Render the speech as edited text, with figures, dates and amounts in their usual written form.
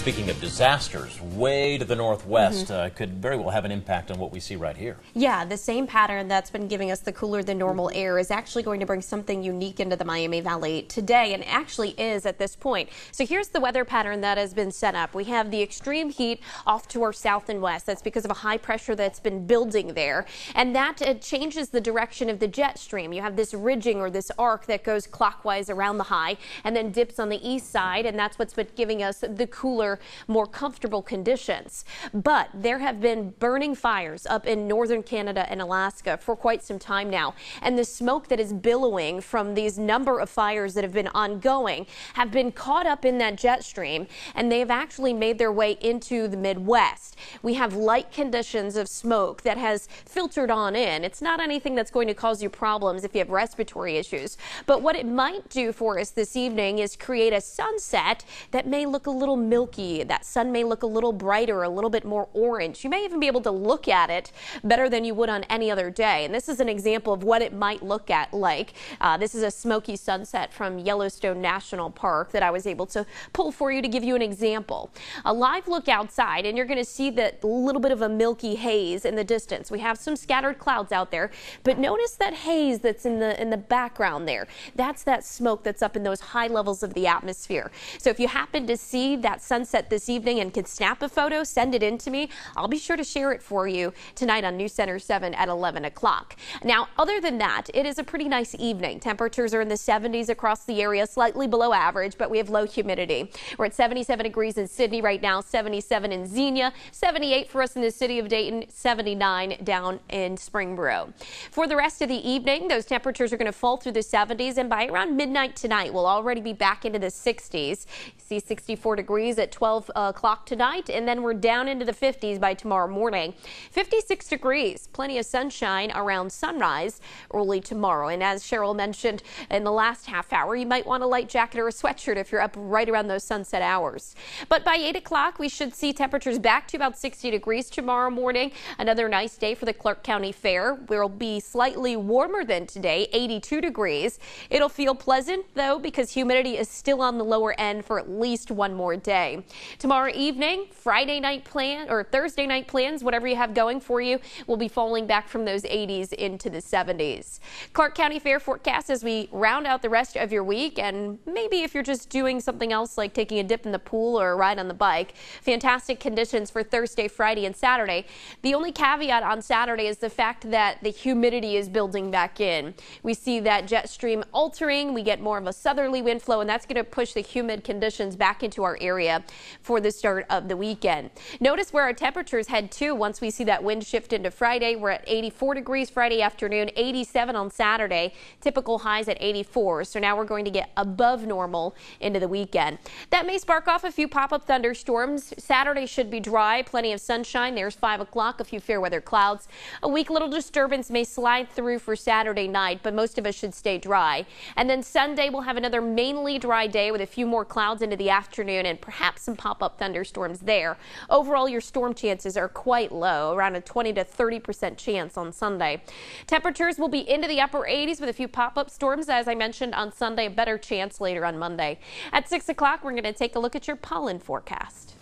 speaking of disasters, way to the northwest could very well have an impact on what we see right here. Yeah, the same pattern that's been giving us the cooler than normal air is actually going to bring something unique into the Miami Valley today, and actually is at this point. So here's the weather pattern that has been set up. We have the extreme heat off to our south and west. That's because of a high pressure that's been building there, and that changes the direction of the jet stream. You have this ridging or this arc that goes clockwise around the high and then dips on the east side, and that's what's been giving us the cooler, more comfortable conditions. But there have been burning fires up in northern Canada and Alaska for quite some time now, and the smoke that is billowing from these number of fires that have been ongoing have been caught up in that jet stream, and they have actually made their way into the Midwest. We have light conditions of smoke that has filtered on in. It's not anything that's going to cause you problems if you have respiratory issues, but what it might do for us this evening is create a sunset that may look a little milky. That sun may look a little brighter, a little bit more orange. You may even be able to look at it better than you would on any other day. And this is an example of what it might look like. This is a smoky sunset from Yellowstone National Park that I was able to pull for you to give you an example. A live look outside, and you're going to see that little bit of a milky haze in the distance. We have some scattered clouds out there, but notice that haze that's in the background there. That's that smoke that's up in those high levels of the atmosphere. So if you happen to see that sunset this evening and can snap a photo, send it in to me. I'll be sure to share it for you tonight on News Center 7 at 11 o'clock. Now, other than that, it is a pretty nice evening. Temperatures are in the 70s across the area, slightly below average, but we have low humidity. We're at 77 degrees in Sydney right now, 77 in Xenia, 78 for us in the city of Dayton, 79 down in Springboro. For the rest of the evening, those temperatures are going to fall through the 70s, and by around midnight tonight, we'll already be back into the 60s. See 64 degrees at 12 o'clock tonight, and then we're down into the 50s by tomorrow morning. 56 degrees, plenty of sunshine around sunrise early tomorrow. And as Cheryl mentioned in the last half hour, you might want a light jacket or a sweatshirt if you're up right around those sunset hours. But by 8 o'clock, we should see temperatures back to about 60 degrees tomorrow morning. Another nice day for the Clark County Fair. We'll be slightly warmer than today, 82 degrees. It'll feel pleasant, though, because humidity is still on the lower end for at least one more day. Tomorrow evening, Friday night plan or Thursday night plans, whatever you have going for you, will be falling back from those 80s into the 70s. Clark County Fair forecast as we round out the rest of your week, and maybe if you're just doing something else like taking a dip in the pool or a ride on the bike, fantastic conditions for Thursday, Friday, and Saturday. The only caveat on Saturday is the fact that the humidity is building back in. We see that jet stream altering. We get more of a southerly wind flow, and that's going to push the humid conditions back into our area for the start of the weekend. Notice where our temperatures head to once we see that wind shift into Friday. We're at 84 degrees Friday afternoon, 87 on Saturday, typical highs at 84. So now we're going to get above normal into the weekend. That may spark off a few pop-up thunderstorms. Saturday should be dry, plenty of sunshine. There's 5 o'clock, a few fair weather clouds. A weak little disturbance may slide through for Saturday night, but most of us should stay dry. And then Sunday we'll have another mainly dry day with a few more clouds into the afternoon and perhaps some pop-up thunderstorms there. Overall, your storm chances are quite low, around a 20 to 30% chance on Sunday. Temperatures will be into the upper 80s with a few pop-up storms, as I mentioned on Sunday, a better chance later on Monday. At 6 o'clock, we're going to take a look at your pollen forecast.